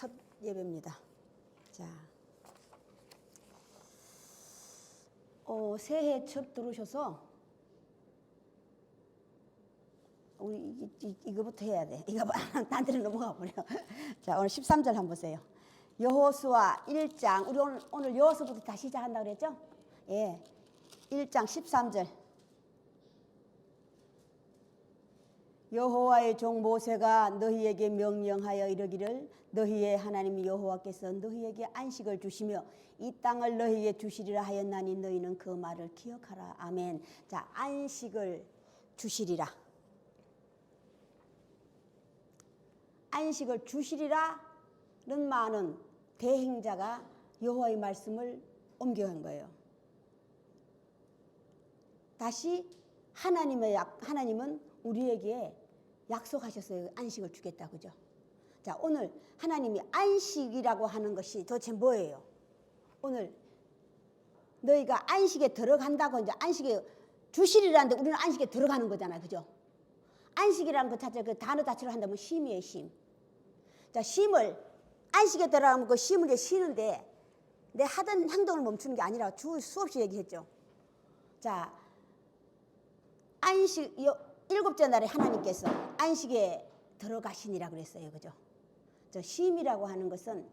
첫 예배입니다. 자, 새해 첫 들어오셔서 우리 이거부터 해야 돼. 이거 딴 데로 넘어가 버려. 자, 오늘 13절 한번 보세요. 여호수아 1장, 우리 오늘 여호수아부터 다시 시작한다고 그랬죠? 예, 1장 13절. 여호와의 종 모세가 너희에게 명령하여 이르기를 너희의 하나님 여호와께서 너희에게 안식을 주시며 이 땅을 너희에게 주시리라 하였나니 너희는 그 말을 기억하라. 아멘. 자, 안식을 주시리라. 안식을 주시리라는 말은 대행자가 여호와의 말씀을 옮겨간 거예요. 다시 하나님은 우리에게 약속하셨어요. 안식을 주겠다. 그죠? 자, 오늘 하나님이 안식이라고 하는 것이 도대체 뭐예요? 오늘 너희가 안식에 들어간다고 이제 안식에 주시리라는데 우리는 안식에 들어가는 거잖아요. 그죠? 안식이라는 것 자체 그 단어 자체로 한다면 쉼이에요. 쉼. 자, 쉼을 안식에 들어가면 그 쉼을 이제 쉬는데 내 하던 행동을 멈추는 게 아니라 수없이 얘기했죠. 자, 안식 7째 날에 하나님께서 안식에 들어가시니라 그랬어요. 그죠? 저 쉼이라고 하는 것은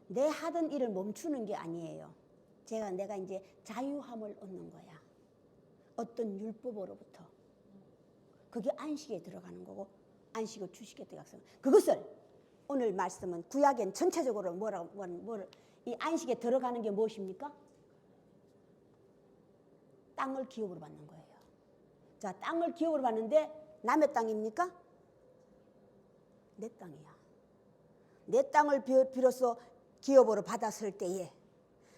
내 하던 일을 멈추는 게 아니에요. 내가 이제 자유함을 얻는 거야. 어떤 율법으로부터. 그게 안식에 들어가는 거고 안식을 주시겠다 약속. 그것을 오늘 말씀은 구약엔 전체적으로 이 안식에 들어가는 게 무엇입니까? 땅을 기업으로 받는 거예요. 자, 땅을 기업으로 받는데 남의 땅입니까? 내 땅이야. 내 땅을 비로소 기업으로 받았을 때에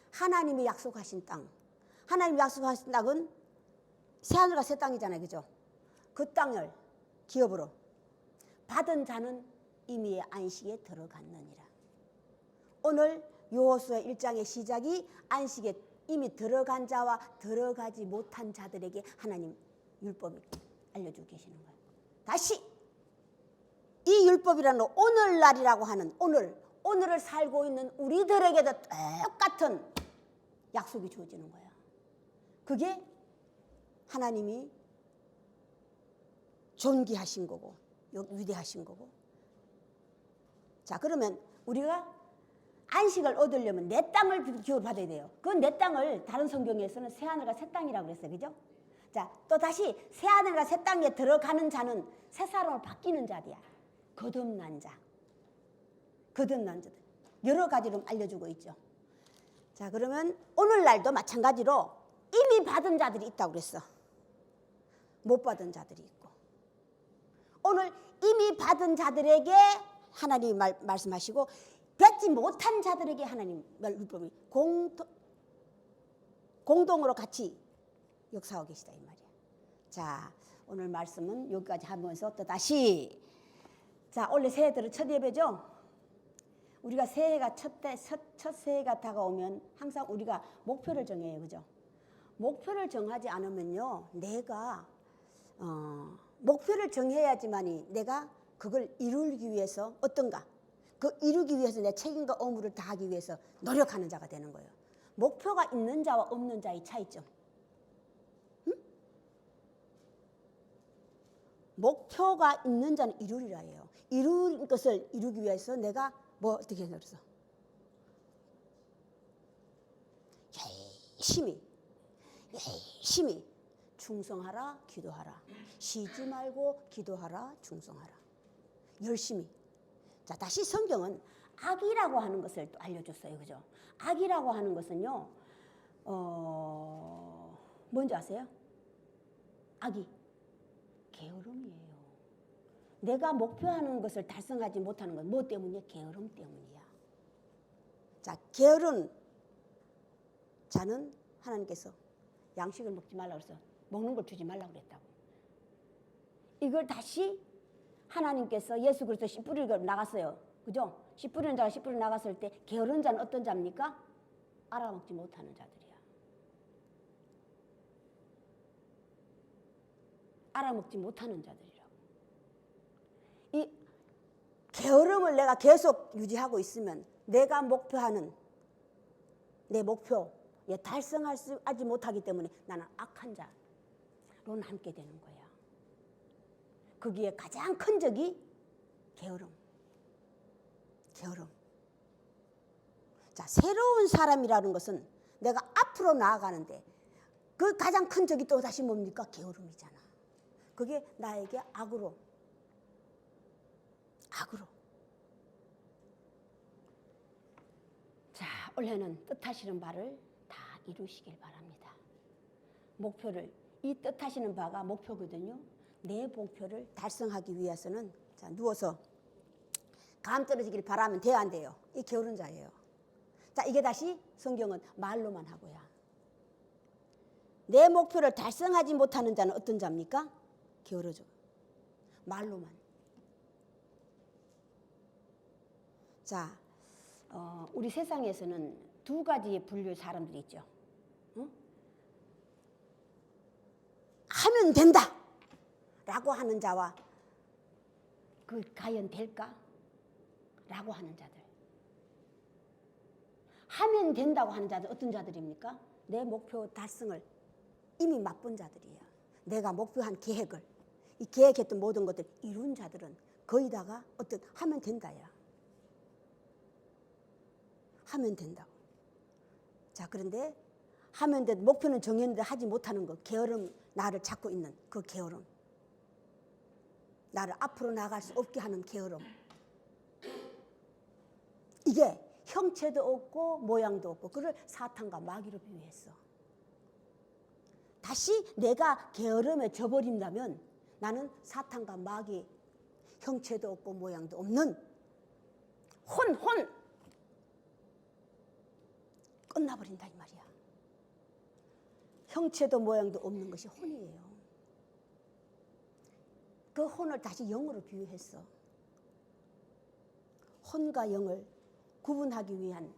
하나님이 약속하신 땅, 하나님이 약속하신 땅은 새하늘과 새 땅이잖아요. 그죠? 그 땅을 기업으로 받은 자는 이미 안식에 들어갔느니라. 오늘 여호수아 1장의 시작이 안식에 이미 들어간 자와 들어가지 못한 자들에게 하나님 율법을 알려주고 계시는 거예요. 다시 이 율법이라는 오늘날이라고 하는 오늘을 살고 있는 우리들에게도 똑같은 약속이 주어지는 거야. 그게 하나님이 존귀하신 거고 위대하신 거고. 자, 그러면 우리가 안식을 얻으려면 내 땅을 기업으로 받아야 돼요. 그 내 땅을 다른 성경에서는 새하늘과 새 땅이라고 그랬어요. 그죠? 자, 또 다시 새하늘과 새 땅에 들어가는 자는 새 사람으로 바뀌는 자들이야. 거듭난 자. 거듭난 자들. 여러 가지로 알려주고 있죠. 자, 그러면 오늘날도 마찬가지로 이미 받은 자들이 있다고 그랬어. 못 받은 자들이 있고. 오늘 이미 받은 자들에게 하나님이 말씀하시고 받지 못한 자들에게 하나님 율법이 공동으로 같이 역사하고 계시다 이 말이야. 자, 오늘 말씀은 여기까지 하면서 또 다시 자, 원래 새해들은 첫 예배죠. 우리가 새해가 첫 새해가 다가오면 항상 우리가 목표를 정해요. 그죠? 목표를 정하지 않으면요, 내가 목표를 정해야지만이 내가 그걸 이루기 위해서 어떤가? 그 이루기 위해서 내 책임과 의무를 다하기 위해서 노력하는 자가 되는 거예요. 목표가 있는 자와 없는 자의 차이점. 응? 목표가 있는 자는 이루리라 해요. 이룰 것을 이루기 위해서 내가 어떻게 해서 그래서 열심히 충성하라, 기도하라. 쉬지 말고 기도하라, 충성하라. 열심히. 자, 다시 성경은 악이라고 하는 것을 또 알려줬어요. 그죠? 악이라고 하는 것은요, 뭔지 아세요? 악이 게으름이에요. 내가 목표하는 것을 달성하지 못하는 건 뭐 때문이야? 게으름 때문이야. 자, 게으른 자는 하나님께서 양식을 먹지 말라고 그래서 먹는 걸 주지 말라고 그랬다고. 이걸 다시 하나님께서 예수 그리스도 씨 뿌리고 나갔어요. 그죠? 씨 뿌리는 자가 씨 뿌리고 나갔을 때 게으른 자는 어떤 자입니까? 알아먹지 못하는 자들이야. 알아먹지 못하는 자들이라고. 이 게으름을 내가 계속 유지하고 있으면 내가 목표하는 내 목표에 달성하지 못하기 때문에 나는 악한 자로 남게 되는 거야. 거기에 가장 큰 적이 게으름. 자, 새로운 사람이라는 것은 내가 앞으로 나아가는데 그 가장 큰 적이 또 다시 뭡니까? 게으름이잖아. 그게 나에게 악으로. 자, 올해는 뜻하시는 바를 다 이루시길 바랍니다. 목표를, 이 뜻하시는 바가 목표거든요. 내 목표를 달성하기 위해서는, 자, 누워서 감 떨어지길 바라면 돼야 안 돼요? 이 게으른 자예요. 자, 이게 다시 성경은 말로만 하고야. 내 목표를 달성하지 못하는 자는 어떤 자입니까? 게으르죠. 말로만. 자, 우리 세상에서는 두 가지의 분류의 사람들이 있죠. 응? 하면 된다 라고 하는 자와 그 과연 될까? 라고 하는 자들. 하면 된다고 하는 자들 어떤 자들입니까? 내 목표 달성을 이미 맛본 자들이야. 내가 목표한 계획을, 이 계획했던 모든 것들 이룬 자들은 거의 다가 어떤 하면 된다야. 하면 된다고. 자, 그런데 하면 돼, 목표는 정했는데 하지 못하는 거, 게으름, 나를 찾고 있는 그 게으름, 나를 앞으로 나갈 수 없게 하는 게으름, 이게 형체도 없고 모양도 없고 그를 사탄과 마귀로 비유했어. 다시 내가 게으름에 져버린다면 나는 사탄과 마귀, 형체도 없고 모양도 없는 혼 끝나버린다 이 말이야. 형체도 모양도 없는 것이 혼이에요. 그 혼을 다시 영으로 비유했어. 혼과 영을 구분하기 위한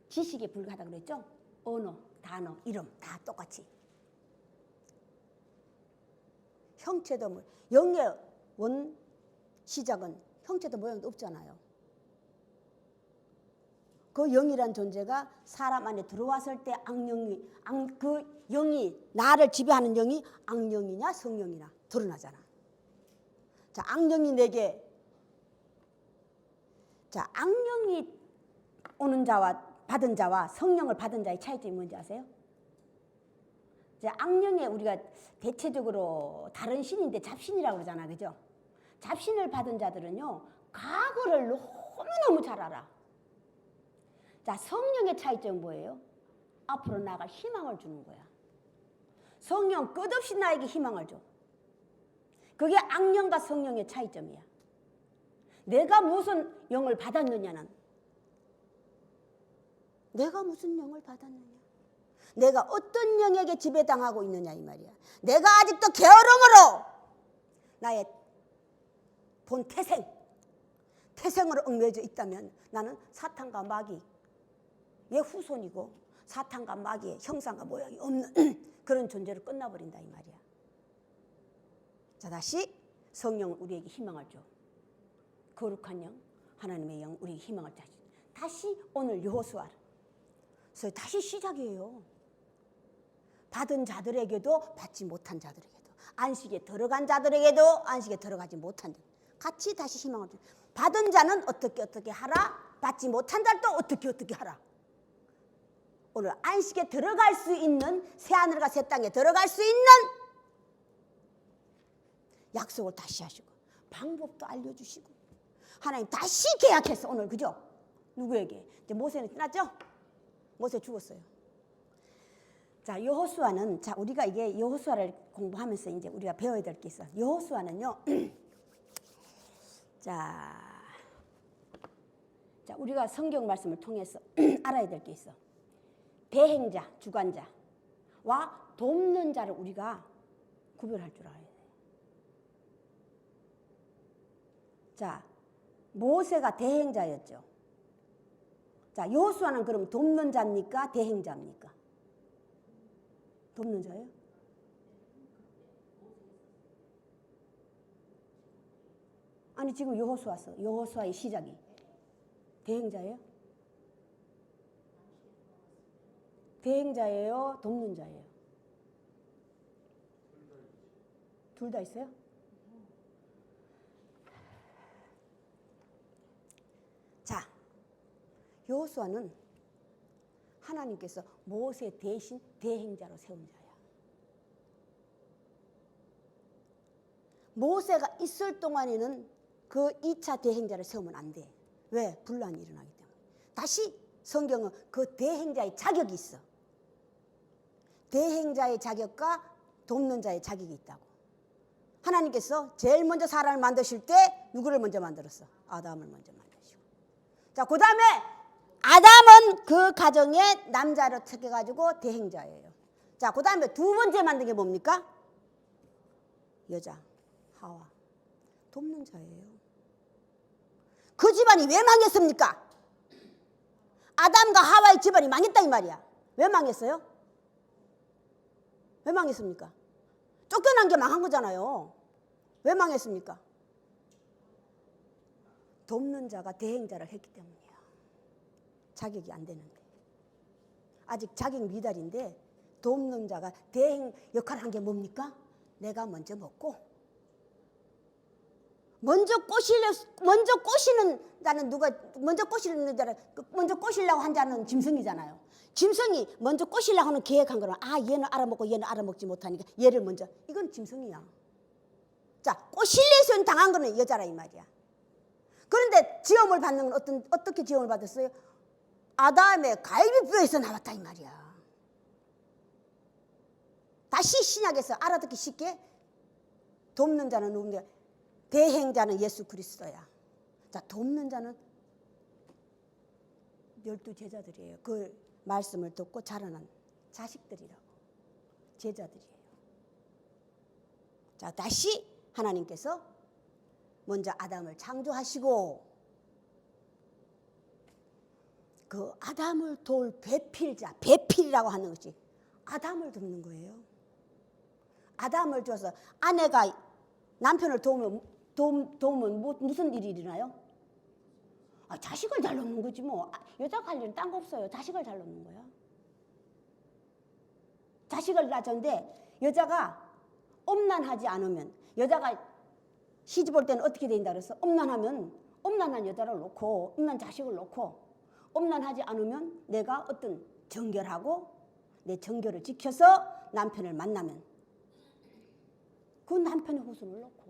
지식에 불과하다고 그랬죠? 언어, 단어, 이름 다 똑같이. 형체도 영의 원 시작은 형체도 모양도 없잖아요. 그 영이란 존재가 사람 안에 들어왔을 때 그 영이, 나를 지배하는 영이 악령이냐 성령이냐 드러나잖아. 자, 악령이 내게, 자, 악령이 오는 자와 받은 자와 성령을 받은 자의 차이점이 뭔지 아세요? 자, 악령에 우리가 대체적으로 다른 신인데 잡신이라고 그러잖아, 그죠? 잡신을 받은 자들은요, 과거를 너무너무 잘 알아. 자, 성령의 차이점은 뭐예요? 앞으로 나아갈 희망을 주는 거야. 성령 끝없이 나에게 희망을 줘. 그게 악령과 성령의 차이점이야. 내가 무슨 영을 받았느냐는, 내가 무슨 영을 받았느냐, 내가 어떤 영에게 지배당하고 있느냐 이 말이야. 내가 아직도 게으름으로 나의 본 태생으로 얽매여져 있다면 나는 사탄과 마귀의 후손이고 사탄과 마귀의 형상과 모양이 없는 그런 존재로 끝나버린다 이 말이야. 자, 다시 성령은 우리에게 희망을 줘. 거룩한 영, 하나님의 영, 우리에게 희망을 줘. 다시 오늘 여호수아, 그래서 다시 시작이에요. 받은 자들에게도 받지 못한 자들에게도, 안식에 들어간 자들에게도 안식에 들어가지 못한 자들, 같이 다시 희망을 줘. 받은 자는 어떻게 하라, 받지 못한 자도 어떻게 하라. 오늘 안식에 들어갈 수 있는, 새하늘과 새 땅에 들어갈 수 있는 약속을 다시 하시고 방법도 알려주시고 하나님 다시 계약했어 오늘, 그죠? 누구에게? 이제 모세는 끝났죠? 모세 죽었어요. 자, 여호수아는, 자, 우리가 이게 여호수아를 공부하면서 이제 우리가 배워야 될 게 있어. 여호수아는요, 자, 우리가 성경 말씀을 통해서 알아야 될 게 있어. 대행자, 주관자와 돕는 자를 우리가 구별할 줄 알아야 돼. 자, 모세가 대행자였죠. 자, 여호수아는 그럼 돕는 자입니까? 대행자입니까? 돕는 자예요? 아니 지금 여호수아의 시작이 대행자예요? 대행자예요? 돕는 자예요? 둘 다 있어요? 자, 여호수아는 하나님께서 모세 대신 대행자로 세운 자야. 모세가 있을 동안에는 그 2차 대행자를 세우면 안 돼. 왜? 분란이 일어나기 때문에. 다시 성경은 그 대행자의 자격이 있어. 대행자의 자격과 돕는 자의 자격이 있다고. 하나님께서 제일 먼저 사람을 만드실 때 누구를 먼저 만들었어? 아담을 먼저 만드시고. 자, 그 다음에 아담은 그 가정의 남자로 택해가지고 대행자예요. 자, 그 다음에 두 번째 만든 게 뭡니까? 여자, 하와. 돕는 자예요. 그 집안이 왜 망했습니까? 아담과 하와의 집안이 망했다 이 말이야. 왜 망했어요? 왜 망했습니까? 쫓겨난 게 망한 거잖아요. 왜 망했습니까? 돕는 자가 대행자를 했기 때문이야. 자격이 안 되는데. 아직 자격 미달인데 돕는 자가 대행 역할을 한 게 뭡니까? 내가 먼저 먹고 먼저 꼬시는 자는 누가 먼저 꼬시는 자는 먼저 꼬시려고 한 자는 짐승이잖아요. 짐승이 먼저 꼬시려고 하는 계획한 거는 얘는 알아먹고 얘는 알아먹지 못하니까 얘를 먼저. 이건 짐승이야. 자, 꼬실려서 당한 거는 여자라 이 말이야. 그런데 지음을 받는 건 어떻게 지음을 받았어요? 아담의 갈비뼈에서 나왔다 이 말이야. 다시 신약에서 알아듣기 쉽게 돕는 자는 누군데? 대행자는 예수 그리스도야. 자, 돕는 자는 12 제자들이에요. 그 말씀을 듣고 자라난 자식들이라고. 제자들이에요. 자, 다시 하나님께서 먼저 아담을 창조하시고 그 아담을 도울 배필자, 배필이라고 하는 것이 아담을 돕는 거예요. 아담을 줘서 아내가 남편을 도우면 무슨 일이 일어나요? 자식을 잘 놓는 거지 뭐. 여자가 할 일은 딴 거 없어요. 자식을 잘 놓는 거야. 자식을 낳았는데 여자가 엄난하지 않으면, 여자가 시집 올 때는 어떻게 된다 그래서 엄난하면 엄난한 여자를 놓고 엄난 자식을 놓고, 엄난하지 않으면 내가 어떤 정결하고 내 정결을 지켜서 남편을 만나면 그 남편의 후손을 놓고.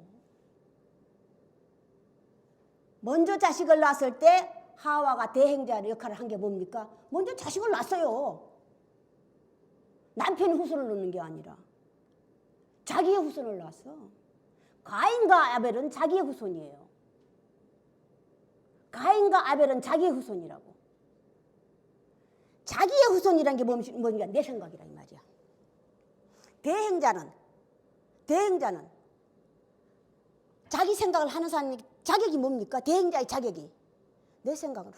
먼저 자식을 낳았을 때 하와가 대행자 역할을 한 게 뭡니까? 먼저 자식을 낳았어요. 남편의 후손을 놓는 게 아니라 자기의 후손을 낳았어. 가인과 아벨은 자기의 후손이에요. 가인과 아벨은 자기의 후손이라고. 자기의 후손이란 게 뭔가 내 생각이라 이 말이야. 대행자는 자기 생각을 하는 사람이 자격이 뭡니까? 대행자의 자격이 내 생각은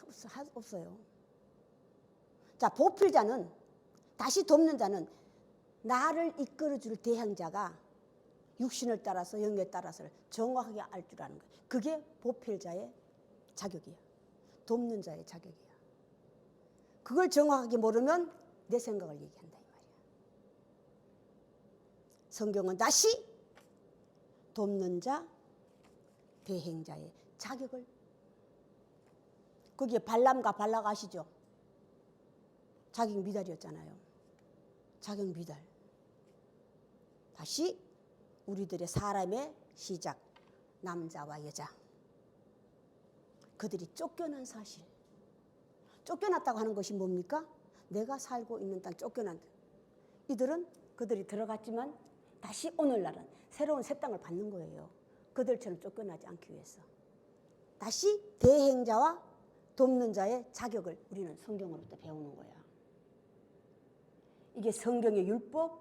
없어요. 자, 보필자는, 다시 돕는 자는 나를 이끌어줄 대행자가 육신을 따라서 영에 따라서 정확하게 알 줄 아는 거예요. 그게 보필자의 자격이야. 돕는 자의 자격이야. 그걸 정확하게 모르면 내 생각을 얘기한다 이 말이야. 성경은 다시 돕는 자, 대행자의 자격을, 거기에 발람과 발락 아시죠? 자격 미달이었잖아요. 자격 미달. 다시 우리들의 사람의 시작, 남자와 여자. 그들이 쫓겨난 사실. 쫓겨났다고 하는 것이 뭡니까? 내가 살고 있는 땅 쫓겨난. 이들은 그들이 들어갔지만 다시 오늘날은 새로운 새 땅을 받는 거예요. 그들처럼 쫓겨나지 않기 위해서. 다시 대행자와 돕는 자의 자격을 우리는 성경으로부터 배우는 거야. 이게 성경의 율법.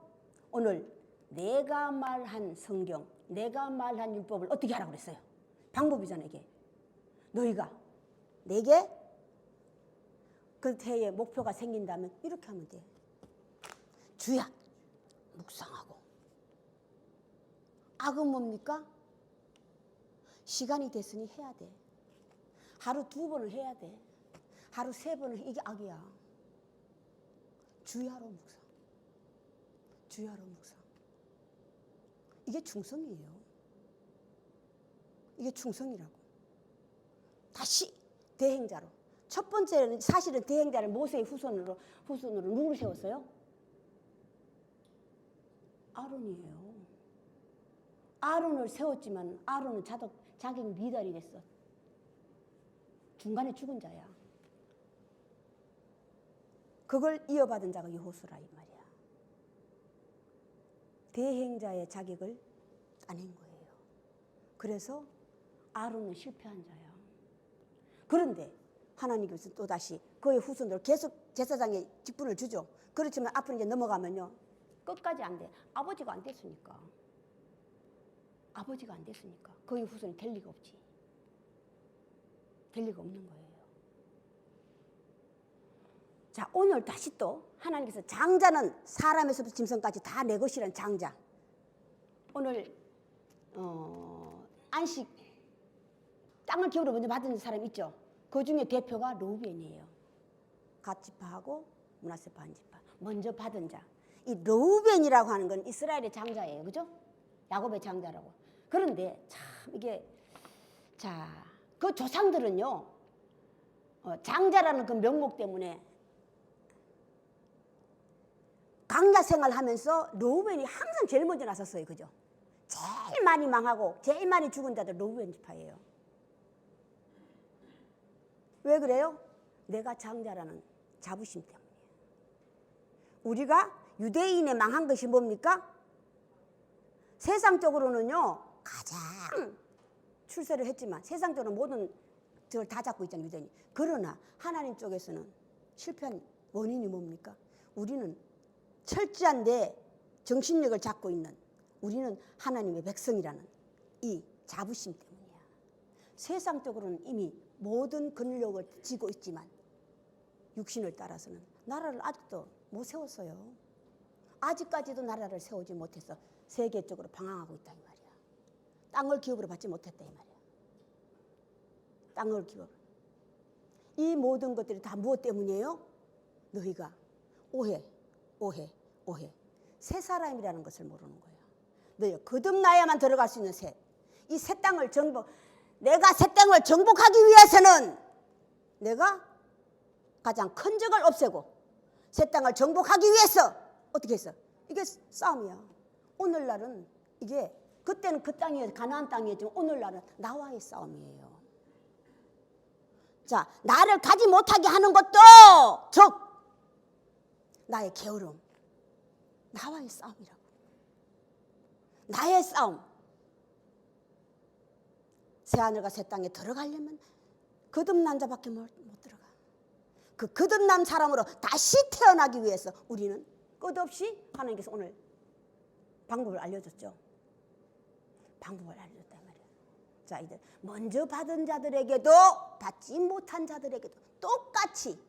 오늘 내가 말한 성경, 내가 말한 율법을 어떻게 하라고 그랬어요? 방법이잖아 이게. 너희가 내게 그 해에 목표가 생긴다면 이렇게 하면 돼. 주야 묵상하고. 악은 뭡니까? 시간이 됐으니 해야 돼. 하루 2번을 해야 돼. 하루 3번을 이게 악이야. 주야로 묵상. 주야로 묵상. 이게 충성이에요. 이게 충성이라고. 다시 대행자로. 첫 번째는 사실은 대행자를 모세의 후손으로 누구를 세웠어요? 아론이에요. 아론을 세웠지만 아론은 자기 미달이 됐어. 중간에 죽은 자야. 그걸 이어받은 자가 여호수아라 이 말이야. 대행자의 자격을 따낸 거예요. 그래서 아론은 실패한 자야. 그런데 하나님께서 또다시 그의 후손들 계속 제사장의 직분을 주죠. 그렇지만 앞으로 이제 넘어가면요. 끝까지 안 돼. 아버지가 안 됐으니까. 아버지가 안 됐으니까. 그의 후손이 될 리가 없지. 될 리가 없는 거예요. 자, 오늘 다시 또 하나님께서 장자는 사람에서부터 짐승까지 다 내 것이라는 장자. 오늘 안식 땅을 기업으로 먼저 받은 사람 있죠. 그 중에 대표가 르우벤이에요. 갓지파하고 므낫세 반지파 먼저 받은 자. 이 르우벤이라고 하는 건 이스라엘의 장자예요, 그죠? 야곱의 장자라고. 그런데 참 이게 그 조상들은요 장자라는 그 명목 때문에 강야 생활하면서 르우벤이 항상 제일 먼저 나섰어요, 그죠? 제일 많이 망하고 제일 많이 죽은 자들 르우벤 지파예요. 왜 그래요? 내가 장자라는 자부심 때문이에요. 우리가 유대인의 망한 것이 뭡니까? 세상적으로는요 가장 출세를 했지만 세상적으로 모든 걸 다 잡고 있잖아요, 유대인이. 그러나 하나님 쪽에서는 실패한 원인이 뭡니까? 우리는 철저한 내 정신력을 잡고 있는 우리는 하나님의 백성이라는 이 자부심 때문이야. 세상적으로는 이미 모든 권력을 쥐고 있지만 육신을 따라서는 나라를 아직도 못 세웠어요. 아직까지도 나라를 세우지 못해서 세계적으로 방황하고 있다 이 말이야. 땅을 기업으로 받지 못했다 이 말이야. 땅을 기업으로. 이 모든 것들이 다 무엇 때문이에요? 너희가 오해. 새 사람이라는 것을 모르는 거예요. 너희 거듭나야만 들어갈 수 있는 새. 이 새 땅을 내가 새 땅을 정복하기 위해서는 내가 가장 큰 적을 없애고 새 땅을 정복하기 위해서 어떻게 했어? 이게 싸움이야. 오늘날은 이게 그때는 그 땅이었지 가나안 땅이었지만 오늘날은 나와의 싸움이에요. 자, 나를 가지 못하게 하는 것도 즉 나의 게으름, 나와의 싸움이라고. 나의 싸움. 새하늘과 새 땅에 들어가려면 거듭난 자밖에 못 들어가. 그 거듭난 사람으로 다시 태어나기 위해서 우리는 끝없이 하나님께서 오늘 방법을 알려줬죠. 방법을 알려줬단 말이에요. 자, 이제 먼저 받은 자들에게도 받지 못한 자들에게도 똑같이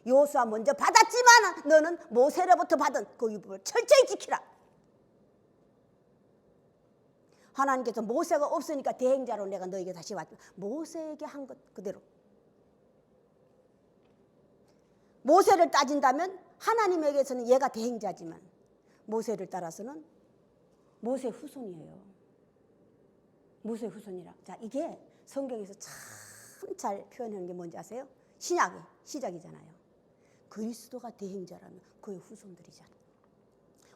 여호수아 먼저 받았지만 너는 모세로부터 받은 그 율법을 철저히 지키라. 하나님께서 모세가 없으니까 대행자로 내가 너에게 다시 왔지만 모세에게 한 것 그대로. 모세를 따진다면 하나님에게서는 얘가 대행자지만 모세를 따라서는 모세 후손이에요. 모세 후손이라. 자, 이게 성경에서 참 잘 표현하는 게 뭔지 아세요? 신약의 시작이잖아요. 그리스도가 대행자라면 그의 후손들이잖아요.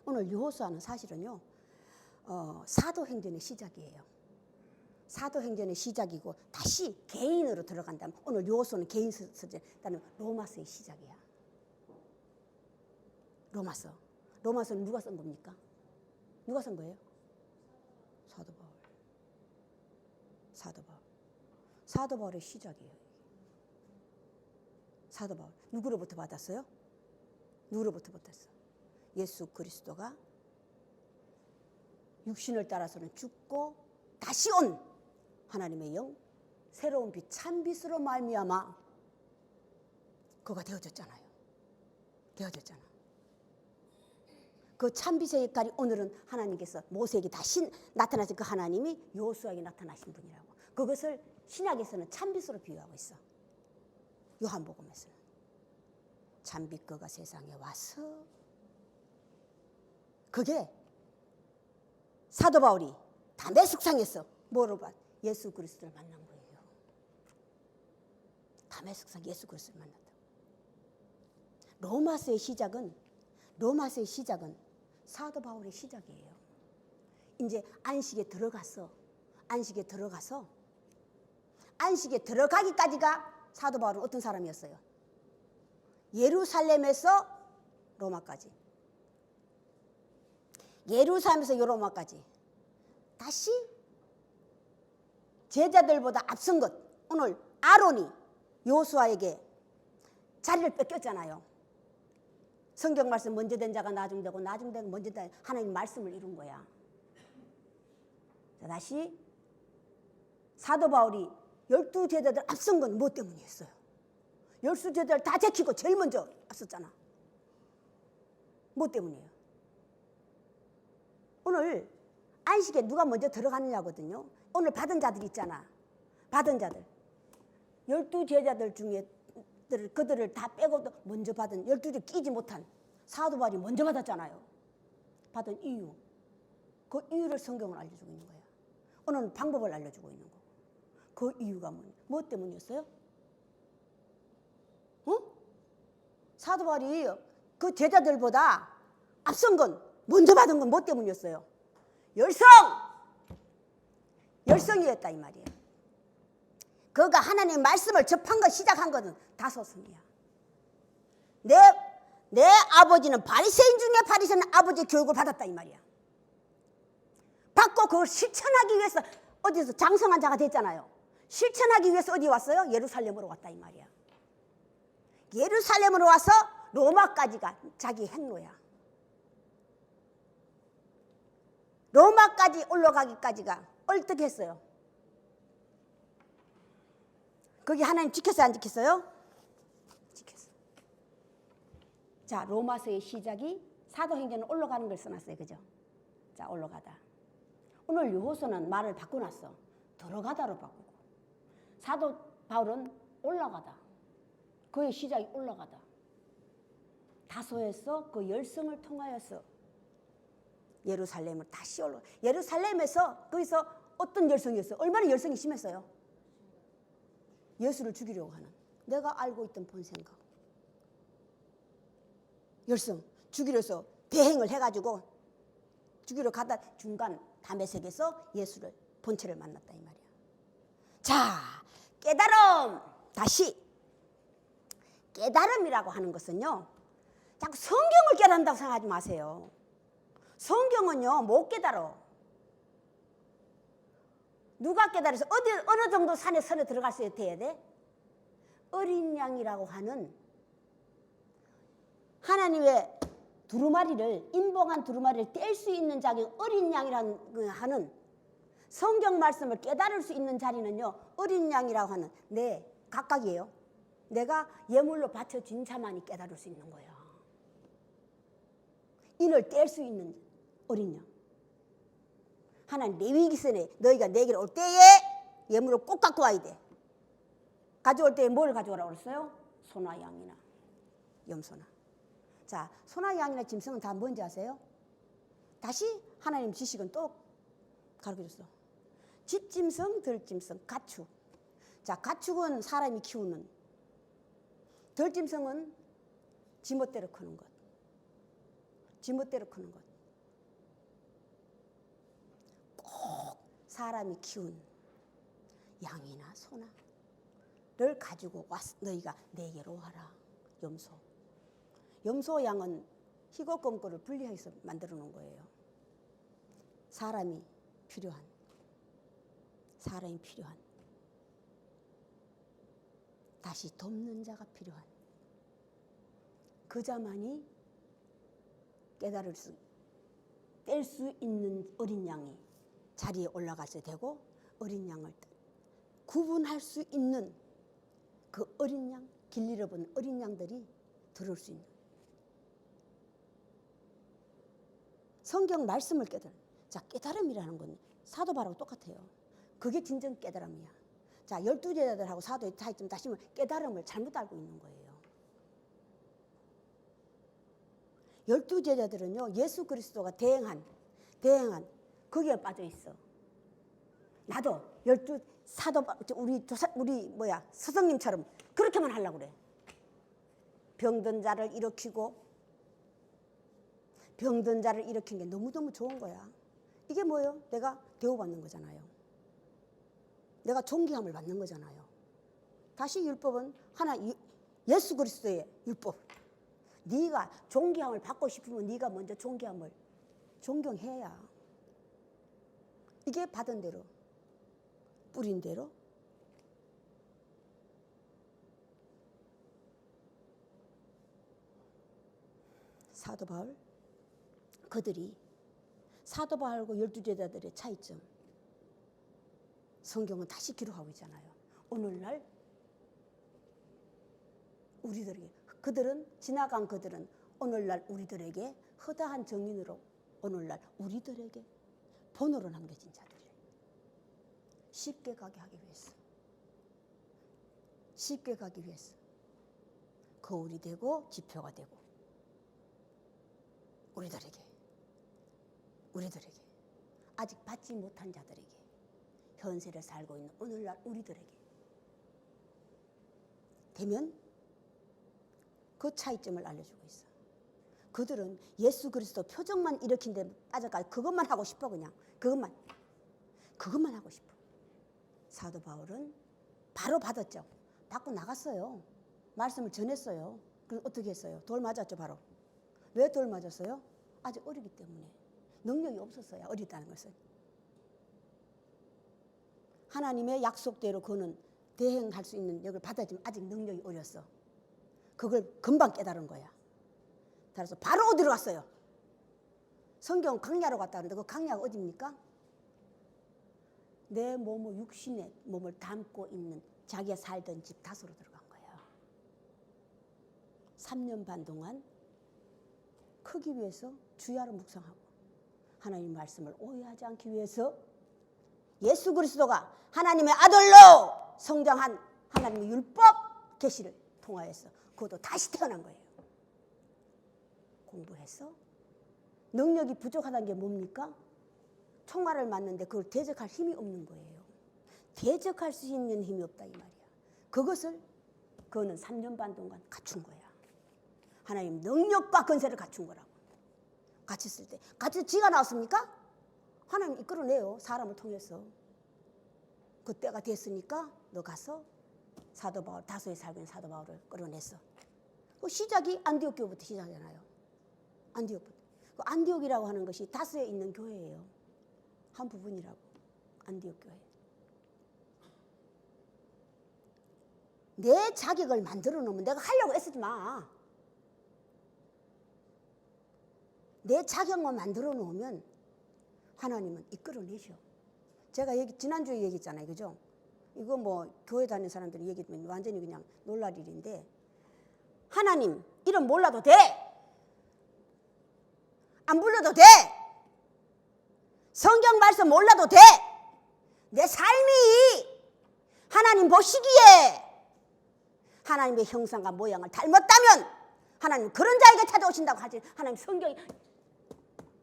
오늘 여호수아는 사실은요 사도행전의 시작이에요. 사도행전의 시작이고 다시 개인으로 들어간다면 오늘 여호수아는 개인 서재, 그다음에 로마서의 시작이야. 로마서는 누가 쓴 겁니까? 누가 쓴 거예요? 사도 바울. 사도 바울의 시작이에요. 사도 바울 누구로부터 받았어요? 누구로부터 받았어? 예수 그리스도가 육신을 따라서는 죽고 다시 온 하나님의 영 새로운 빛 참빛으로 말미암아 그가 되어졌잖아요. 되어졌잖아. 그 참빛의 역할이 오늘은 하나님께서 모세에게 다시 나타나신 그 하나님이 여호수아에게 나타나신 분이라고. 그것을 신약에서는 찬빛으로 비유하고 있어. 요한복음에서는 찬빛 그가 세상에 와서, 그게 사도 바울이 다메섹상에서 뭐로 봐? 예수 그리스도를 만난 거예요. 다메섹상 예수 그리스도를 만났다. 로마서의 시작은 사도 바울의 시작이에요. 이제 안식에 들어가기까지가 사도 바울은 어떤 사람이었어요? 예루살렘에서 로마까지, 예루살렘에서 로마까지 다시 제자들보다 앞선 것, 오늘 아론이 요수아에게 자리를 뺏겼잖아요. 성경 말씀 먼저 된 자가 나중 되고 나중 된 먼저 된 하나님 말씀을 이룬 거야. 자, 다시 사도 바울이 12제자들 앞선 건 뭐 때문이었어요? 12제자들 다 제키고 제일 먼저 앞섰잖아. 뭐 때문이에요? 오늘 안식에 누가 먼저 들어가느냐거든요. 오늘 받은 자들 있잖아. 받은 자들 12제자들 중에 그들을 다 빼고도 먼저 받은 12제 끼지 못한 사도 바울이 먼저 받았잖아요. 받은 이유, 그 이유를 성경은 알려주고 있는 거예요. 오늘은 방법을 알려주고 있는 거고. 그 이유가 뭐 때문이었어요? 사도 바울이 그 제자들보다 앞선 건, 먼저 받은 건 뭐 때문이었어요? 열성이었다 이 말이에요. 그가 하나님의 말씀을 접한 거 시작한 것은 다소성이야. 내 아버지는 바리새인 중에 바리새인 아버지의 교육을 받았다 이 말이야. 받고 그걸 실천하기 위해서 어디서 장성한 자가 됐잖아요. 실천하기 위해서 어디 왔어요? 예루살렘으로 왔다 이 말이야. 예루살렘으로 와서 로마까지가 자기 행로야. 로마까지 올라가기까지가 어떻게 했어요? 거기 하나님 지켰어요, 안 지켰어요? 지켰어. 자, 로마서의 시작이 사도행전은 올라가는 걸 써놨어요, 그죠? 자, 올라가다. 오늘 요호서는 말을 바꿔놨어. 들어가다로 바꾸고. 사도 바울은 올라가다. 그의 시작이 올라가다. 다소에서 그 열성을 통하여서 예루살렘을 다시 올라. 예루살렘에서 거기서 어떤 열성이었어요? 얼마나 열성이 심했어요? 예수를 죽이려고 하는, 내가 알고 있던 본 생각, 열성, 죽이려 해서 대행을 해가지고 죽이러 가다 중간 다메섹에서 예수를 본체를 만났다 이 말이야. 자, 깨달음. 다시 깨달음이라고 하는 것은요, 자꾸 성경을 깨닫는다고 생각하지 마세요. 성경은요 못 깨달아. 누가 깨달아서 어느 정도 산에 들어갈 수 있어야 돼? 어린 양이라고 하는 하나님의 두루마리를, 인봉한 두루마리를 뗄 수 있는 자기 어린 양이라는 하는 성경 말씀을 깨달을 수 있는 자리는요, 어린 양이라고 하는 내 각각이에요. 내가 예물로 바쳐진 자만이 깨달을 수 있는 거예요. 인을 뗄 수 있는 어린 양. 하나님 레위기서에 너희가 내게로 올 때에 예물을 꼭 갖고 와야 돼. 가져올 때에 뭘 가져오라고 그랬어요? 소나 양이나 염소나. 자, 소나 양이나 짐승은 다 뭔지 아세요? 다시 하나님 지식은 또 가르쳐줬어. 집짐승, 들짐승, 가축. 자, 가축은 사람이 키우는, 들짐승은 지멋대로 크는 것. 지멋대로 크는 것. 꼭 사람이 키운 양이나 소나를 가지고 너희가 내게로 와라. 염소 양은 희고 검거를 분리해서 만들어 놓은 거예요. 사람이 필요한 다시 돕는 자가 필요한 그 자만이 깨달을 수, 뗄 수 있는 어린 양이 자리에 올라가서 되고, 어린 양을 구분할 수 있는 그 어린 양, 길 잃어본 어린 양들이 들을 수 있는 성경 말씀을 깨달은. 자, 깨달음이라는 건 사도 바울하고 똑같아요. 그게 진정 깨달음이야. 자, 12제자들하고 사도의 차이점 다시 깨달음을 잘못 알고 있는 거예요. 12제자들은요, 예수 그리스도가 대행한 거기에 빠져 있어. 나도 12 사도 우리 스승님처럼 그렇게만 하려고 그래. 병든 자를 일으키고 병든 자를 일으킨 게 너무너무 좋은 거야. 이게 뭐예요? 내가 대우받는 거잖아요. 내가 존귀함을 받는 거잖아요. 다시 율법은 하나, 예수 그리스도의 율법. 네가 존귀함을 받고 싶으면 네가 먼저 존귀함을 존경해야. 이게 받은 대로, 뿌린 대로. 사도 바울, 그들이 사도 바울과 12제자들의 차이점, 성경은 다시 기록하고 있잖아요. 오늘날 우리들에게, 그들은 지나간 그들은 오늘날 우리들에게 허다한 정인으로 오늘날 우리들에게 본으로 남겨진 자들이에요. 쉽게 가게 하기 위해서, 쉽게 가기 위해서 거울이 되고 지표가 되고 우리들에게 아직 받지 못한 자들에게 현세를 살고 있는 오늘날 우리들에게 되면 그 차이점을 알려주고 있어. 그들은 예수 그리스도 표적만 일으킨 데 빠져가 그것만 하고 싶어. 그냥 그것만 하고 싶어. 사도 바울은 바로 받았죠. 받고 나갔어요. 말씀을 전했어요. 그럼 어떻게 했어요? 돌 맞았죠. 바로. 왜 돌 맞았어요? 아직 어리기 때문에. 능력이 없었어요. 어리다는 것은. 하나님의 약속대로 그는 대행할 수 있는 역을 받았지만 아직 능력이 어렸어. 그걸 금방 깨달은 거야. 따라서 바로 어디로 갔어요? 성경 강야로 갔다 그러는데 그 강야가 어디입니까? 내 몸을, 육신의 몸을 담고 있는 자기가 살던 집 다소로 들어간 거예요. 3년 반 동안 크기 위해서 주야를 묵상하고 하나님 말씀을 오해하지 않기 위해서 예수 그리스도가 하나님의 아들로 성장한 하나님의 율법 계시를 통하여서 그것도 다시 태어난 거예요. 공부해서 능력이 부족하다는 게 뭡니까? 총알을 맞는데 그걸 대적할 힘이 없는 거예요. 대적할 수 있는 힘이 없다 이 말이야. 그거는 3년 반 동안 갖춘 거야. 하나님 능력과 권세를 갖춘 거라고. 같이 있을 때 같이 지가 나왔습니까? 하나님 이끌어내요. 사람을 통해서. 그때가 됐으니까 너 가서 사도 바울, 다소에 살고 있는 사도 바울을 끌어냈어. 그 시작이 안디옥 교회부터 시작이잖아요. 안디옥부터. 그 안디옥이라고 하는 것이 다소에 있는 교회예요. 한 부분이라고. 안디옥 교회. 내 자격을 만들어 놓으면 내가 하려고 애쓰지 마. 내 자격만 만들어 놓으면 하나님은 이끌어내셔. 제가 지난주에 얘기했잖아요. 그죠? 이거 뭐 교회 다니는 사람들이 얘기하면 완전히 그냥 놀랄 일인데 하나님 이름 몰라도 돼. 안 불러도 돼. 성경 말씀 몰라도 돼. 내 삶이 하나님 보시기에 하나님의 형상과 모양을 닮았다면 하나님 그런 자에게 찾아오신다고 하지. 하나님 성경이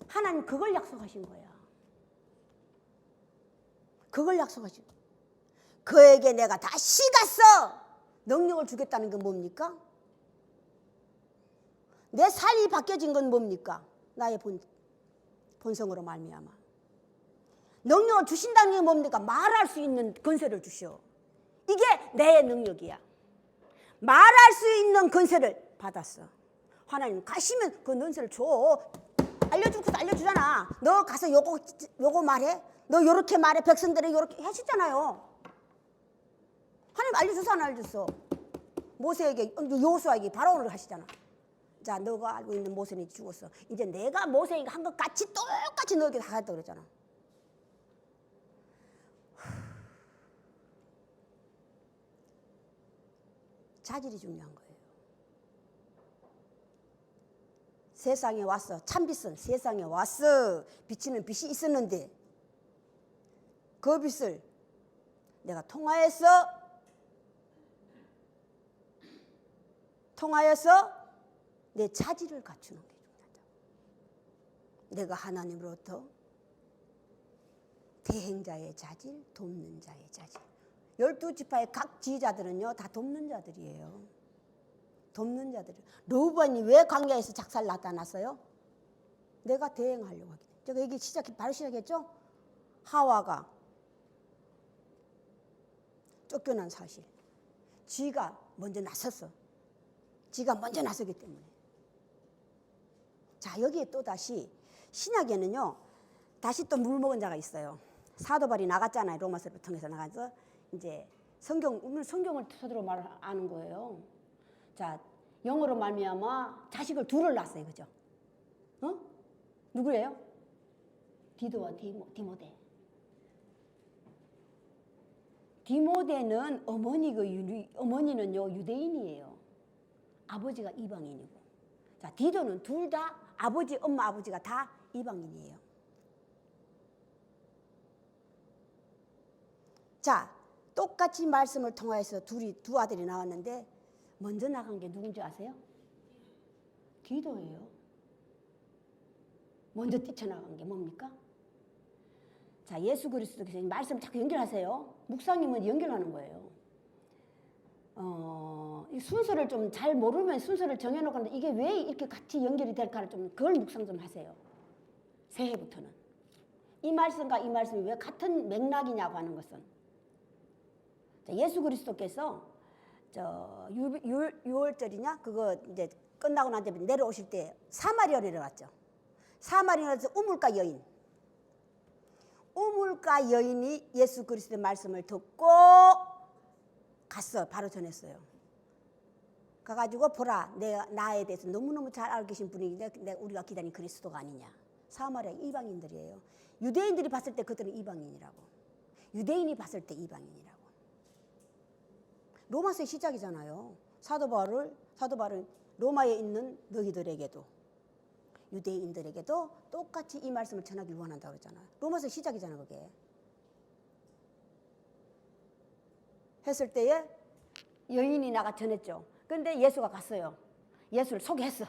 하나님 그걸 약속하신 거야. 그걸 약속하신 거야. 그에게 내가 다시 가서 능력을 주겠다는 건 뭡니까? 내 삶이 바뀌어진 건 뭡니까? 나의 본성으로 말미암아. 능력을 주신다는 게 뭡니까? 말할 수 있는 권세를 주셔. 이게 내 능력이야. 말할 수 있는 권세를 받았어. 하나님 가시면 그 권세를 줘. 알려주잖아. 너 가서 요거 말해. 너 요렇게 말해. 백성들이 요렇게 하시잖아요. 하나님 알려줘서 안 알려줬어. 모세에게, 여호수아에게 바로를 하시잖아. 자, 너가 알고 있는 모세는 죽었어. 이제 내가 모세에게 한 것 같이 똑같이 너에게 다 했다고 그랬잖아. 자질이 중요한 거예요. 세상에 왔어. 참빛은 세상에 왔어. 비치는 빛이 있었는데 그 빛을 내가 통하여서 내 자질을 갖추는 게 중요하다. 내가 하나님으로부터 대행자의 자질, 돕는 자의 자질. 12지파의 각 지휘자들은요 다 돕는 자들이에요. 돕는 자들이. 르우벤이 왜 광야에서 작살 나타났어요? 내가 대행하려고 하기. 제가 얘기 바로 시작했죠? 하와가 쫓겨난 사실. 지가 먼저 나섰어. 지가 먼저 나서기 때문에. 자, 여기에 또 다시 신약에는요 다시 또 물 먹은 자가 있어요. 사도 바울이 나갔잖아요. 로마서를 통해서 나가서 이제 성경을 토대로 말하는 거예요. 자, 영어로 말미암아 자식을 둘을 낳았어요. 그죠? 누구예요? 디도와 디모데. 디모데는 어머니는요 유대인이에요. 아버지가 이방인이고. 자, 디도는 둘 다 엄마 아버지가 다 이방인이에요. 자, 똑같이 말씀을 통하여서 두 아들이 나왔는데 먼저 나간 게 누군지 아세요? 디도예요. 먼저 뛰쳐나간 게 뭡니까? 자, 예수 그리스도께서 말씀을 자꾸 연결하세요. 묵상님은 연결하는 거예요. 이 순서를 좀 잘 모르면 순서를 정해놓고 하는데 이게 왜 이렇게 같이 연결이 될까를 좀 그걸 묵상 좀 하세요. 새해부터는. 이 말씀과 이 말씀이 왜 같은 맥락이냐고 하는 것은 자, 예수 그리스도께서 저 6월절이냐 그거 이제 끝나고 난 뒤에 내려오실 때 사마리아 내려왔죠. 사마리아에서 우물가 여인이 예수 그리스도의 말씀을 듣고 갔어. 바로 전했어요. 가가지고 보라, 나에 대해서 너무너무 잘 알고 계신 분인데 우리가 기다린 그리스도가 아니냐. 사마리아 이방인들이에요. 유대인들이 봤을 때 그들은 이방인이라고. 유대인이 봤을 때 이방인이라고. 로마서의 시작이잖아요. 사도 바울은 로마에 있는 너희들에게도 유대인들에게도 똑같이 이 말씀을 전하길 원한다고 그러잖아요. 로마서 시작이잖아요. 그게. 했을 때에 여인이 나가 전했죠. 그런데 예수가 갔어요. 예수를 소개했어.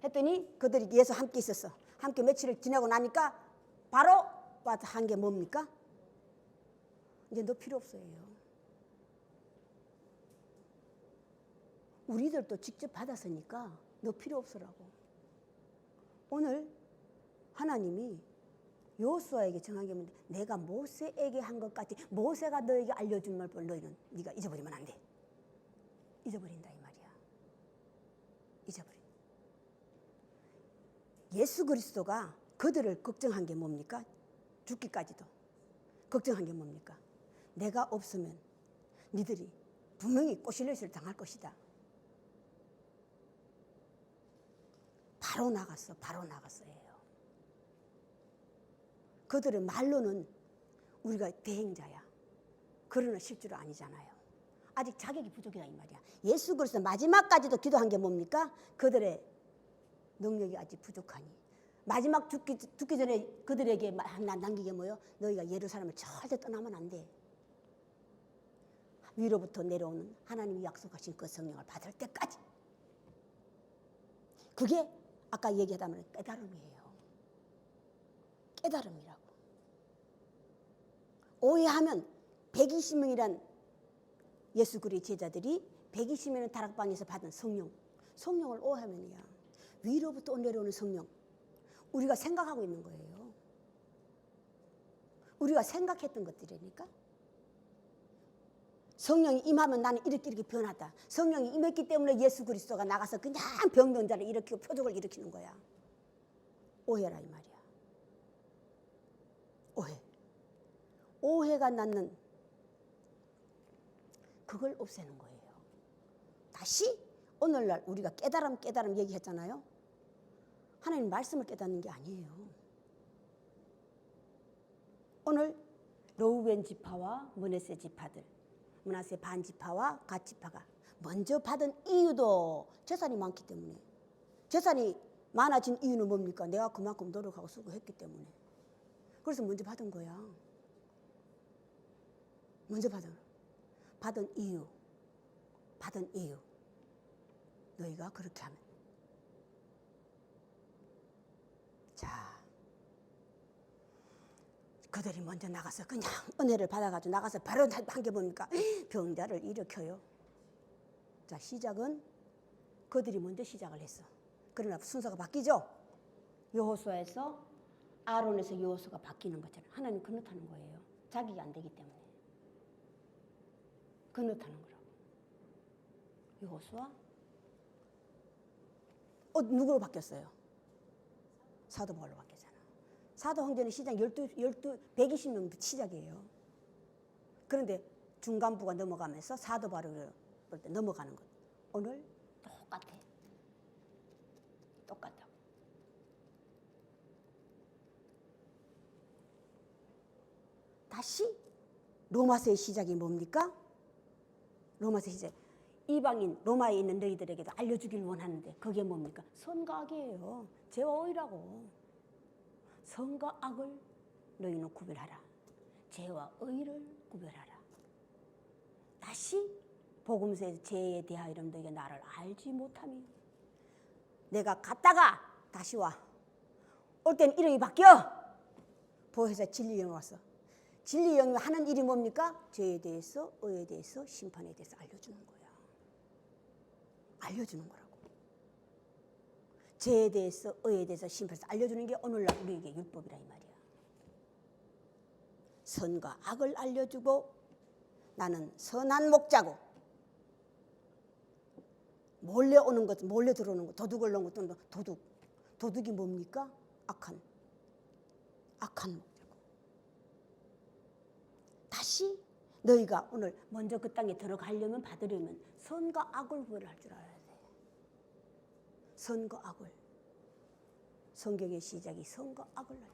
했더니 그들이 예수 함께 있었어. 함께 며칠을 지내고 나니까 바로 와서 한 게 뭡니까? 이제 너 필요 없어요. 우리들도 직접 받았으니까 너 필요 없으라고. 오늘 하나님이 여호수아에게 정한 게 뭔데? 내가 모세에게 한 것 같이 모세가 너에게 알려준 말 너희는 네가 잊어버리면 안 돼. 잊어버린다 이 말이야. 잊어버린다. 예수 그리스도가 그들을 걱정한 게 뭡니까? 죽기까지도 걱정한 게 뭡니까? 내가 없으면 니들이 분명히 꼬실려시를 당할 것이다. 바로 나갔어요. 그들의 말로는 우리가 대행자야. 그러나 실제로 아니잖아요. 아직 자격이 부족이다 이 말이야. 예수 그리스도 마지막까지도 기도한 게 뭡니까? 그들의 능력이 아직 부족하니. 마지막 죽기 전에 그들에게 남긴 게 뭐예요? 너희가 예루살렘을 절대 떠나면 안 돼. 위로부터 내려오는 하나님이 약속하신 그 성령을 받을 때까지. 그게 아까 얘기하다면 깨달음이에요. 깨달음이라고. 오해하면 120명이란 예수 그리스도의 제자들이 120명의 다락방에서 받은 성령을 오해하면이야. 위로부터 내려오는 성령. 우리가 생각하고 있는 거예요. 우리가 생각했던 것들이니까. 성령이 임하면 나는 이렇게 변하다. 성령이 임했기 때문에 예수 그리스도가 나가서 그냥 병든 자를 일으키고 표적을 일으키는 거야. 오해라 이 말이야. 오해가 낳는 그걸 없애는 거예요. 다시 오늘날 우리가 깨달음 얘기했잖아요. 하나님 말씀을 깨닫는 게 아니에요. 오늘 르우벤 지파와 므낫세 지파들, 므낫세 반 지파와 갓 지파가 먼저 받은 이유도 재산이 많기 때문에. 재산이 많아진 이유는 뭡니까? 내가 그만큼 노력하고 수고했기 때문에. 그래서 먼저 받은 거야. 먼저 받은 이유. 너희가 그렇게 하면. 자, 그들이 먼저 나가서 그냥 은혜를 받아가지고 나가서 바로 한 게 뭡니까? 병자를 일으켜요. 자, 시작은 그들이 먼저 시작을 했어. 그러나 순서가 바뀌죠. 여호수아에서 아론에서 여호수아가 바뀌는 것처럼 하나님 건너타는 거예요. 자기가 안 되기 때문에 건너타는 거라고. 여호수아 누구로 바뀌었어요? 사도 바울로 바뀌었잖아. 사도 황제는 시작 120명부터 시작이에요. 그런데 중간부가 넘어가면서 사도 바울을 볼 때 넘어가는 것. 오늘 똑같아. 다시 로마서의 시작이 뭡니까? 로마서의 시작. 이방인 로마에 있는 너희들에게도 알려주길 원하는데 그게 뭡니까? 선과 악이에요. 죄와 의라고. 선과 악을 너희는 구별하라. 죄와 의를 구별하라. 다시 복음서에서 죄에 대하여 너희가 나를 알지 못함이. 내가 갔다가 다시 와. 올 때는 이름이 바뀌어. 보혜사 진리의 영이 왔어. 진리의 영이 하는 일이 뭡니까? 죄에 대해서, 의에 대해서, 심판에 대해서 알려주는 거야. 알려주는 거라고. 죄에 대해서, 의에 대해서, 심판에 대해서 알려주는 게 오늘날 우리에게 율법이라 이 말이야. 선과 악을 알려주고 나는 선한 목자고 몰래 오는 것, 몰래 들어오는 것, 도둑을 넣은 것도 도둑이 뭡니까? 악한 목자고. 다시 너희가 오늘 먼저 그 땅에 들어가려면 받으려면 선과 악을 구별할 줄 알아야 돼. 선과 악을. 성경의 시작이 선과 악을 알려.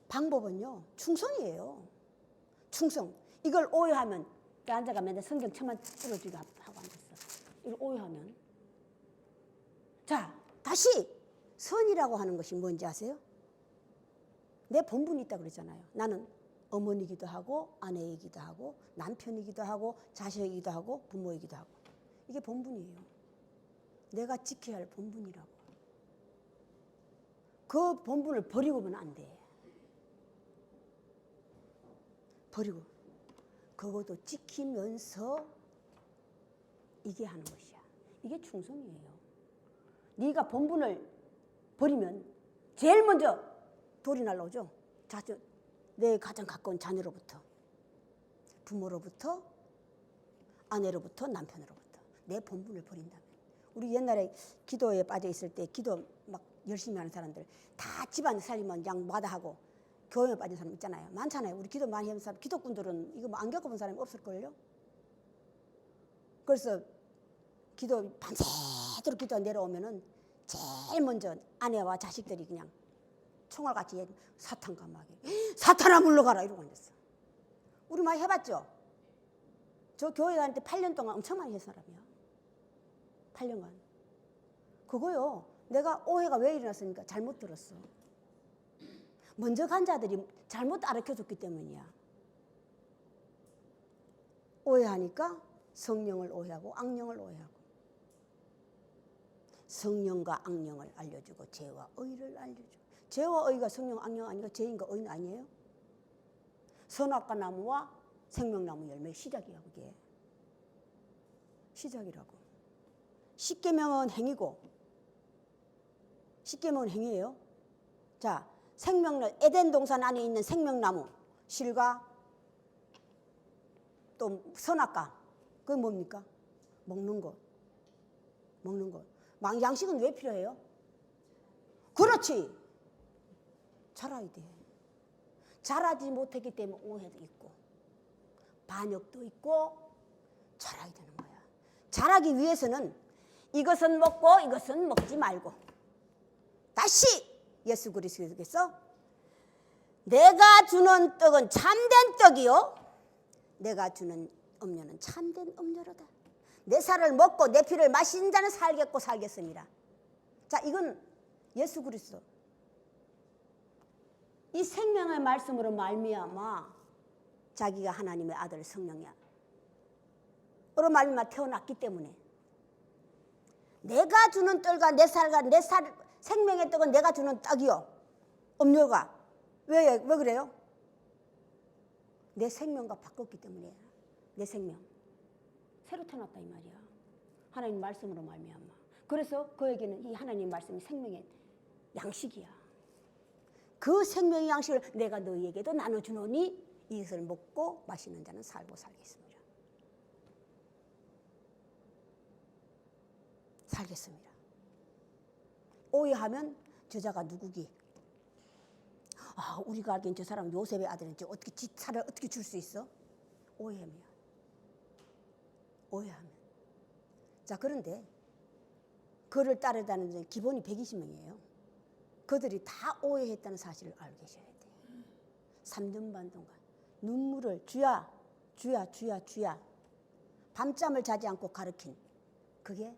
방법은요, 충성이에요. 충성. 이걸 오해하면 앉아가 맨날 성경 책만 들어주고 하고 앉았어. 이걸 오해하면. 자, 다시 선이라고 하는 것이 뭔지 아세요? 내 본분이 있다고 그랬잖아요. 나는 어머니이기도 하고 아내이기도 하고 남편이기도 하고 자식이기도 하고 부모이기도 하고. 이게 본분이에요. 내가 지켜야 할 본분이라고. 그 본분을 버리고는 안 돼. 버리고 그것도 지키면서 이게 하는 것이야. 이게 충성이에요. 네가 본분을 버리면 제일 먼저 돌이 날라오죠. 내 가장 가까운 자녀로부터, 부모로부터, 아내로부터, 남편으로부터. 내 본분을 버린다면. 우리 옛날에 기도에 빠져 있을 때 기도 막 열심히 하는 사람들 다 집안 살리면 양 마다하고 교회에 빠진 사람 있잖아요. 많잖아요. 우리 기도 많이 하는 사람, 기도꾼들은 이거 안 겪어본 사람이 없을걸요. 그래서 기도 밤새도록 기도가 내려오면은 제일 먼저 아내와 자식들이 그냥 총알같이 사탄 감하게 사탄아 물러가라 이러고 앉았어. 우리 많이 해봤죠. 저 교회 다닐 때 8년 동안 엄청 많이 했 사람이야. 8년간. 그거요. 내가 오해가 왜 일어났습니까? 잘못 들었어. 먼저 간 자들이 잘못 가르쳐줬기 때문이야. 오해하니까 성령을 오해하고 악령을 오해하고. 성령과 악령을 알려주고 죄와 의를 알려주고. 죄와 의가 성령, 악령 아니가 죄인가 의는 아니에요? 선악과 나무와 생명나무 열매 시작이야 그게. 시작이라고. 십계명은 행위고 십계명은 행위예요. 자, 에덴 동산 안에 있는 생명나무 실과 또 선악과 그건 뭡니까? 먹는 것. 양식은 왜 필요해요? 그렇지. 자라야 돼. 자라지 못했기 때문에 오해도 있고 반역도 있고 자라야 되는 거야. 자라기 위해서는 이것은 먹고 이것은 먹지 말고 다시 예수 그리스도께서 내가 주는 떡은 참된 떡이요 내가 주는 음료는 참된 음료로다. 내 살을 먹고 내 피를 마신 자는 살겠고 살겠습니다. 자, 이건 예수 그리스도. 이 생명의 말씀으로 말미암아 자기가 하나님의 아들 성령이야. 어로 말미암아 태어났기 때문에 내가 주는 떡과 내 생명의 떡은 내가 주는 떡이요. 음료가 왜 그래요? 내 생명과 바꿨기 때문이야. 내 생명 새로 태어났다 이 말이야. 하나님 말씀으로 말미암아. 그래서 그에게는 이 하나님 말씀이 생명의 양식이야. 그 생명의 양식을 내가 너희에게도 나눠주노니 이것을 먹고 마시는 자는 살고 살겠습니다. 살겠습니다. 오해하면 저자가 누구기? 우리가 알기엔 저 사람은 요셉의 아들인지 어떻게 지차를 어떻게 줄 수 있어? 오해하면. 자, 그런데 그를 따르다는 기본이 120명이에요. 그들이 다 오해했다는 사실을 알고 계셔야 돼요. 3년 반 동안 눈물을 주야 밤잠을 자지 않고 가르친 그게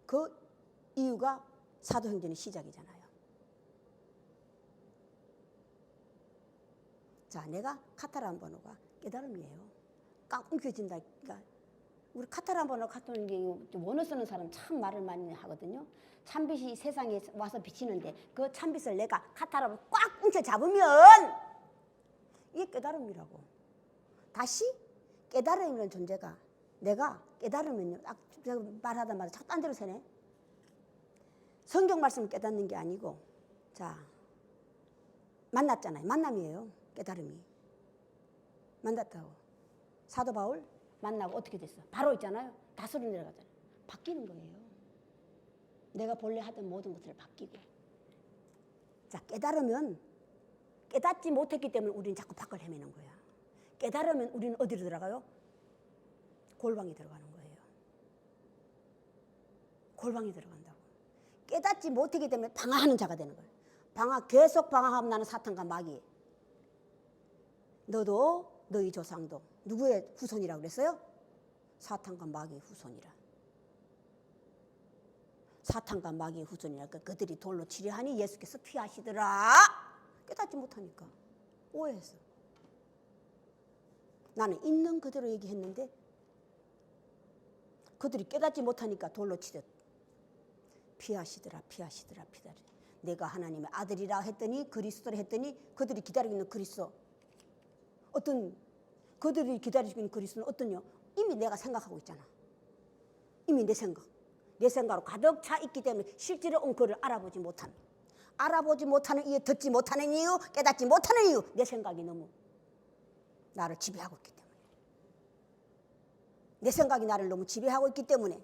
그 이유가 사도행전의 시작이잖아요. 자, 내가 카타란 번호가 깨달음이에요. 꽉 움켜진다. 그러니까 우리 카타란 번호 카타는 게 원어 쓰는 사람 참 말을 많이 하거든요. 참빛이 세상에 와서 비치는데 그 참빛을 내가 카타라로 꽉 움켜 잡으면 이게 깨달음이라고. 다시 깨달음이라는 존재가 내가 깨달으면요. 제가 말하다마다 자꾸 딴 데로 새네. 성경 말씀을 깨닫는 게 아니고 자 만났잖아요. 만남이에요. 깨달음이. 만났다고. 사도 바울 만나고 어떻게 됐어? 바로 있잖아요. 다스로 내려가잖아요. 바뀌는 거예요. 내가 본래 하던 모든 것을 바뀌고. 자, 깨달으면 깨닫지 못했기 때문에 우리는 자꾸 밖을 헤매는 거야. 깨달으면 우리는 어디로 들어가요? 골방에 들어가는 거예요. 골방에 들어간다고. 깨닫지 못했기 때문에 방황하는 자가 되는 거예요. 계속 방황하면 나는 사탄과 마귀. 너도 너희 조상도 누구의 후손이라고 그랬어요? 사탄과 마귀의 후손이라. 사탄과 마귀의 후손이라. 그들이 돌로 치려하니 예수께서 피하시더라. 깨닫지 못하니까 오해했어. 나는 있는 그대로 얘기했는데 그들이 깨닫지 못하니까 돌로 치듯 피하시더라. 내가 하나님의 아들이라 했더니 그리스도라 했더니 그들이 기다리고 있는 그리스도 그들이 기다리고 있는 그리스도는 어떠냐? 이미 내가 생각하고 있잖아. 이미 내 생각으로 가득 차 있기 때문에 실제로 온 그를 알아보지 못하는 이유, 듣지 못하는 이유, 깨닫지 못하는 이유, 내 생각이 너무 나를 지배하고 있기 때문에. 내 생각이 나를 너무 지배하고 있기 때문에.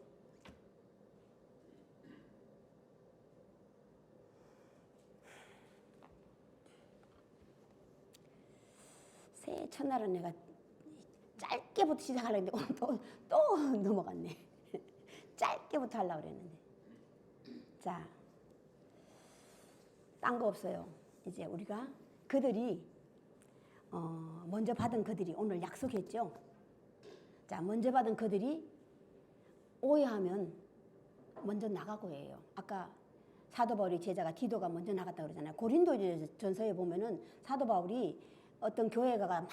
새해 첫날은 내가 짧게부터 시작하려고 했는데 오늘 또 넘어갔네. 짧게부터 하려고 그랬는데. 자, 딴 거 없어요. 이제 우리가 그들이 먼저 받은 그들이 오늘 약속했죠. 자, 먼저 받은 그들이 오해하면 먼저 나가고 해요. 아까 사도 바울이 제자가 디도가 먼저 나갔다고 그러잖아요. 고린도전서에 보면은 사도 바울이 어떤 교회가 막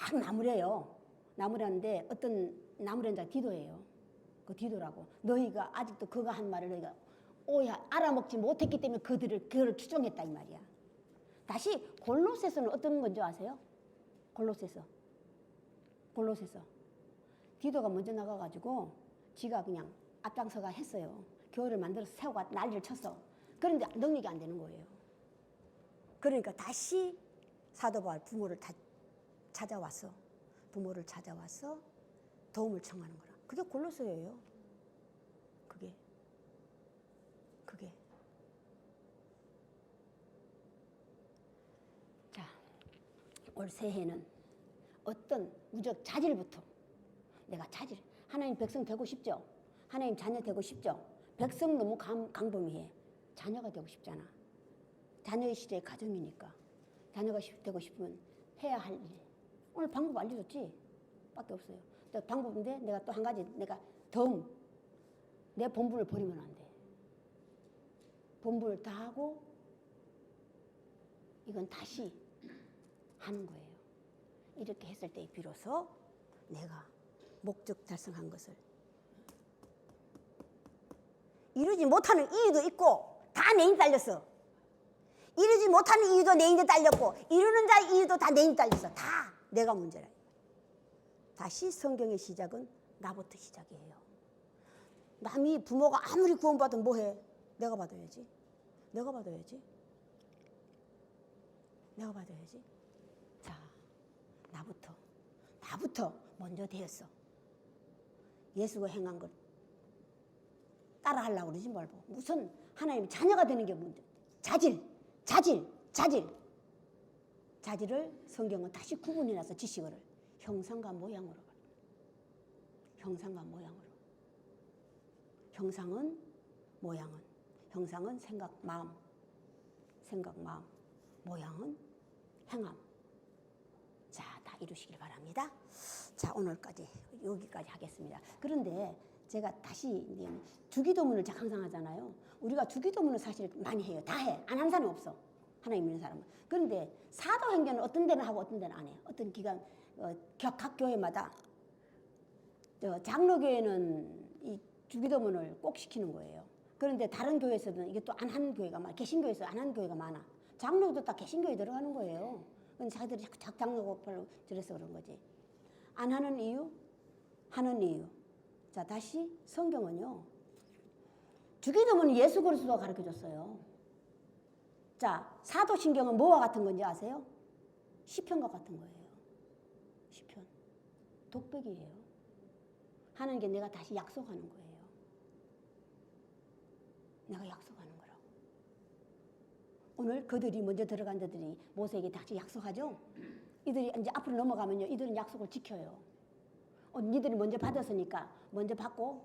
나무라는데 어떤 나무라는 자가 디도예요. 그 디도라고. 너희가 아직도 그가 한 말을 너희가 알아먹지 못했기 때문에 그를 추종했다 이 말이야. 다시 골로새서는 어떤 건지 아세요? 골로새서. 디도가 먼저 나가가지고 지가 그냥 앞장서가 했어요. 교회를 만들어서 세우고 난리를 쳤어. 그런데 능력이 안 되는 거예요. 그러니까 다시 사도 바울 부모를 찾아와서 도움을 청하는 거라. 그게 골로새예요. 그게. 자, 올 새해는 어떤 무적 자질부터 내가 하나님 백성 되고 싶죠? 하나님 자녀 되고 싶죠? 백성 너무 강범위해. 자녀가 되고 싶잖아. 자녀의 시대의 가정이니까. 자녀가 되고 싶으면 해야 할 일. 오늘 방법 알려줬지? 밖에 없어요. 방법인데 내가 또 한 가지 내 본분을 버리면 안 돼. 본분을 다 하고 이건 다시 하는 거예요. 이렇게 했을 때 비로소 내가 목적 달성한 것을 이루지 못하는 이유도 있고 다 내 힘 딸렸어. 이루지 못하는 이유도 내 힘에 딸렸고 이루는 자 이유도 다 내 힘에 딸렸어. 다 내가 문제라. 다시 성경의 시작은 나부터 시작이에요. 남이 부모가 아무리 구원받으면 뭐해? 내가 받아야지. 내가 받아야지. 내가 받아야지. 자, 나부터 먼저 되었어. 예수가 행한 걸 따라하려고 그러지 말고 무슨 하나님의 자녀가 되는 게 문제. 자질을 성경은 다시 구분해놔서 지식을 형상과 모양으로. 형상과 모양으로. 형상은 모양은. 형상은 생각, 마음. 모양은 행함. 자, 다 이루시길 바랍니다. 자, 오늘까지 여기까지 하겠습니다. 그런데 제가 다시 주기도문을 항상 하잖아요. 우리가 주기도문을 사실 많이 해요. 다 해. 안 하는 사람이 없어. 하나님 믿는 사람은. 그런데 사도행전은 어떤 데는 하고 어떤 데는 안 해요. 어떤 기간 각 교회마다 장로교회는 이 주기도문을 꼭 시키는 거예요. 그런데 다른 교회에서는 이게 또 안 하는 교회가 많아. 개신교에서 안 하는 교회가 많아. 장로도 다 개신교에 들어가는 거예요. 근데 자기들이 장로고 별로 들어서 그런 거지. 안 하는 이유? 하는 이유. 자, 다시 성경은요. 주기도문은 예수 그리스도가 가르쳐줬어요. 자, 사도신경은 뭐와 같은 건지 아세요? 시편과 같은 거예요. 시편. 독백이에요. 하는 게 내가 다시 약속하는 거예요. 내가 약속하는 거라고. 오늘 그들이 먼저 들어간 자들이 모세에게 다시 약속하죠? 이들이 이제 앞으로 넘어가면요. 이들은 약속을 지켜요. 니들이 먼저 받았으니까 먼저 받고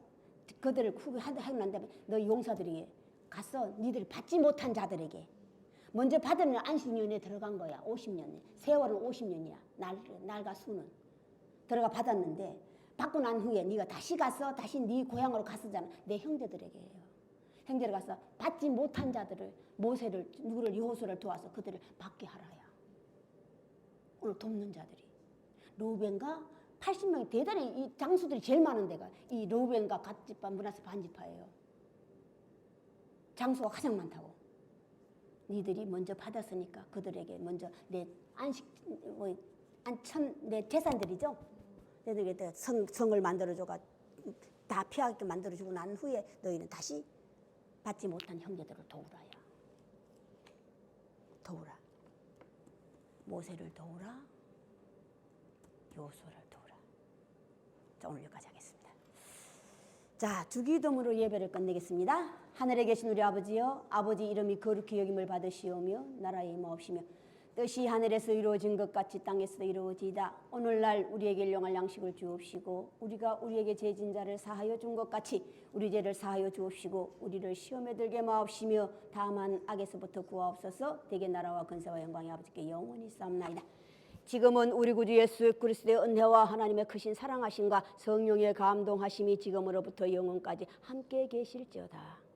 그들을 후에 하고 난 다음에 너 용사들에게 가서 니들이 받지 못한 자들에게 먼저 받은 안식년에 들어간 거야. 50년에. 세월은 50년이야. 날과 수는. 들어가 받았는데 받고 난 후에 네가 다시 가서 다시 네 고향으로 갔었잖아. 내 형제들에게요. 형제를 가서 받지 못한 자들을 모세를 누구를 여호수아를 도와서 그들을 받게 하라야. 오늘 돕는 자들이 루벤과 80명이 대단히 이 장수들이 제일 많은 데가 이 루벤과 갓지파 므낫세 반지파예요. 장수가 가장 많다고. 니들이 먼저 받았으니까 그들에게 먼저 내 안식 내 재산들이죠. 너희들에게 성을 만들어줘가 다 피하게 만들어주고 난 후에 너희는 다시 받지 못한 형제들을 도우라야. 도우라. 모세를 도우라. 여호수아를 도우라. 자, 오늘 여기까지 하겠습니다. 자, 주기도문으로 예배를 끝내겠습니다. 하늘에 계신 우리 아버지여, 아버지 이름이 거룩히 여김을 받으시오며 나라의 임하옵시며 뜻이 하늘에서 이루어진 것 같이 땅에서도 이루어지이다. 오늘날 우리에게 일용할 양식을 주옵시고 우리가 우리에게 죄진 자를 사하여 준 것 같이 우리 죄를 사하여 주옵시고 우리를 시험에 들게 마옵시며 다만 악에서부터 구하옵소서. 대개 나라와 근세와 영광이 아버지께 영원히 싸움나이다. 지금은 우리 구주 예수 그리스도의 은혜와 하나님의 크신 사랑하심과 성령의 감동하심이 지금으로부터 영원까지 함께 계실지어다.